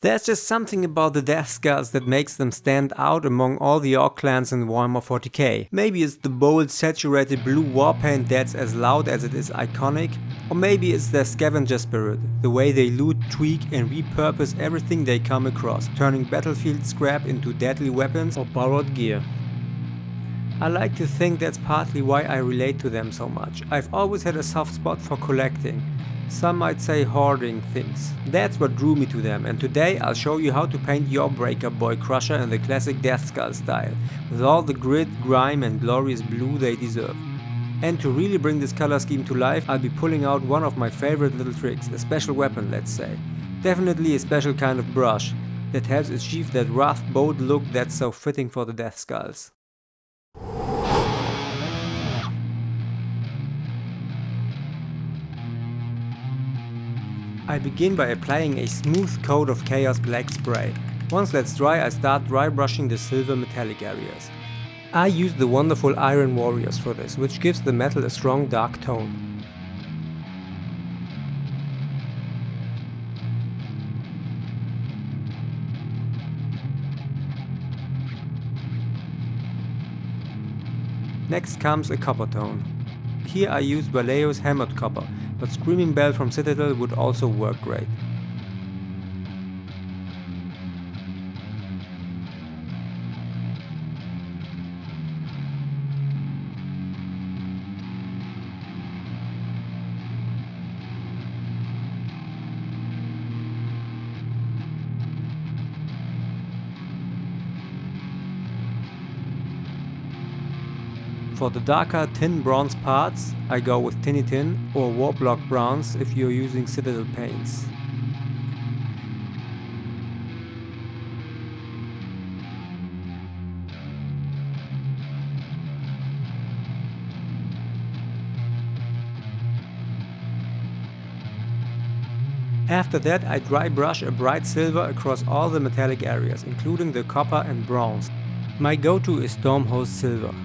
There's just something about the Deathskulls that makes them stand out among all the Orc clans in Warhammer 40k. Maybe it's the bold, saturated blue war paint that's as loud as it is iconic, or maybe it's their scavenger spirit, the way they loot, tweak and repurpose everything they come across, turning battlefield scrap into deadly weapons or borrowed gear. I like to think that's partly why I relate to them so much. I've always had a soft spot for collecting. Some might say hoarding things. That's what drew me to them, and today I'll show you how to paint your Breaka Boy Krusha in the classic Deathskull style, with all the grit, grime and glorious blue they deserve. And to really bring this color scheme to life, I'll be pulling out one of my favorite little tricks, a special weapon, let's say. Definitely a special kind of brush that helps achieve that rough, bold look that's so fitting for the Deathskulls. I begin by applying a smooth coat of Chaos Black spray. Once that's dry, I start dry brushing the silver metallic areas. I use the wonderful Iron Warriors for this, which gives the metal a strong dark tone. Next comes a copper tone. Here I use Vallejo's hammered copper, but Screaming Bell from Citadel would also work great. For the darker tin bronze parts, I go with Tinny Tin or Warblock Browns if you're using Citadel paints. After that, I dry brush a bright silver across all the metallic areas, including the copper and bronze. My go-to is Stormhost Silver.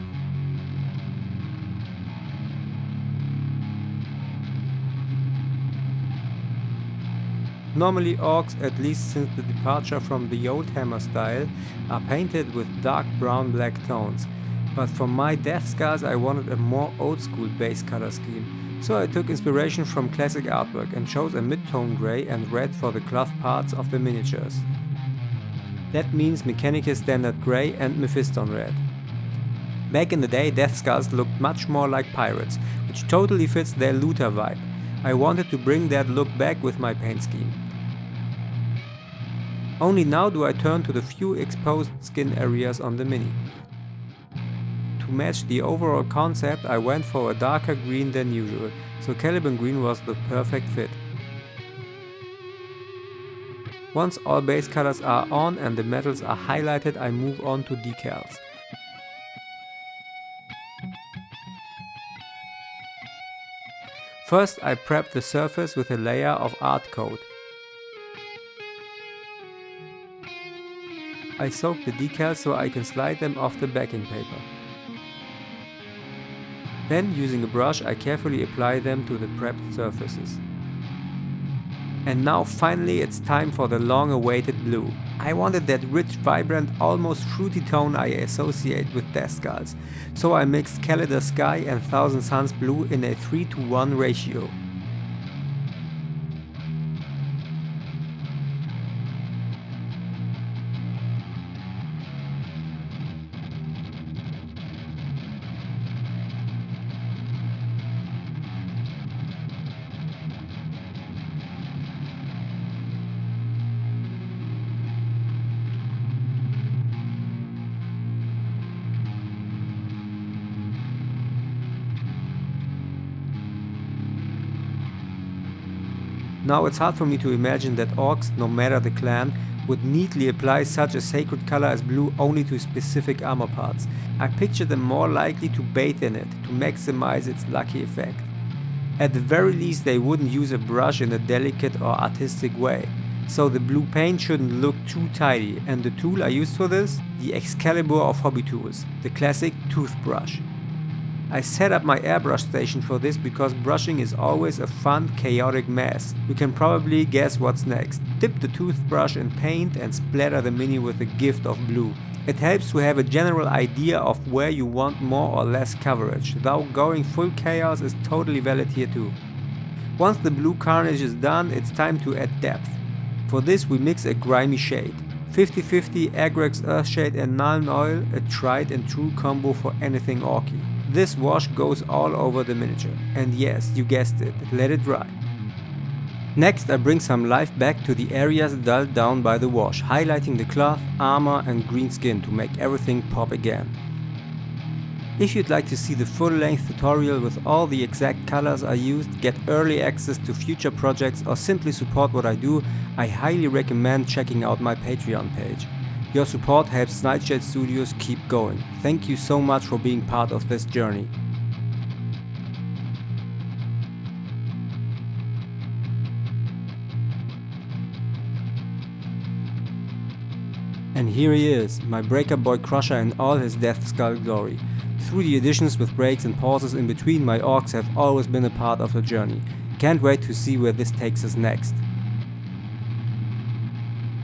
Normally orcs, at least since the departure from the old hammer style, are painted with dark brown-black tones, but for my Deathskulls I wanted a more old-school base color scheme, so I took inspiration from classic artwork and chose a mid-tone grey and red for the cloth parts of the miniatures. That means Mechanicus Standard Grey and Mephiston Red. Back in the day, Deathskulls looked much more like pirates, which totally fits their looter vibe. I wanted to bring that look back with my paint scheme. Only now do I turn to the few exposed skin areas on the Mini. To match the overall concept, I went for a darker green than usual, so Caliban green was the perfect fit. Once all base colors are on and the metals are highlighted, I move on to decals. First I prep the surface with a layer of art coat. I soak the decals so I can slide them off the backing paper. Then, using a brush, I carefully apply them to the prepped surfaces. And now finally it's time for the long-awaited blue. I wanted that rich, vibrant, almost fruity tone I associate with Deathskulls, so I mixed Calidar Sky and Thousand Suns blue in a 3:1 ratio. Now it's hard for me to imagine that orcs, no matter the clan, would neatly apply such a sacred color as blue only to specific armor parts. I picture them more likely to bathe in it, to maximize its lucky effect. At the very least they wouldn't use a brush in a delicate or artistic way. So the blue paint shouldn't look too tidy, and the tool I used for this? The Excalibur of hobby tools, the classic toothbrush. I set up my airbrush station for this because brushing is always a fun, chaotic mess. You can probably guess what's next. Dip the toothbrush in paint and splatter the mini with a gift of blue. It helps to have a general idea of where you want more or less coverage, though going full chaos is totally valid here too. Once the blue carnage is done, it's time to add depth. For this we mix a grimy shade. 50-50 Agrax Earthshade and Nuln Oil, a tried and true combo for anything orky. This wash goes all over the miniature. And yes, you guessed it, let it dry. Next I bring some life back to the areas dulled down by the wash, highlighting the cloth, armor and green skin to make everything pop again. If you'd like to see the full-length tutorial with all the exact colors I used, get early access to future projects or simply support what I do, I highly recommend checking out my Patreon page. Your support helps Knightshade Studios keep going. Thank you so much for being part of this journey. And here he is, my Breaka Boy Krusha in all his Deathskull glory. Through the editions with breaks and pauses in between, my orcs have always been a part of the journey. Can't wait to see where this takes us next.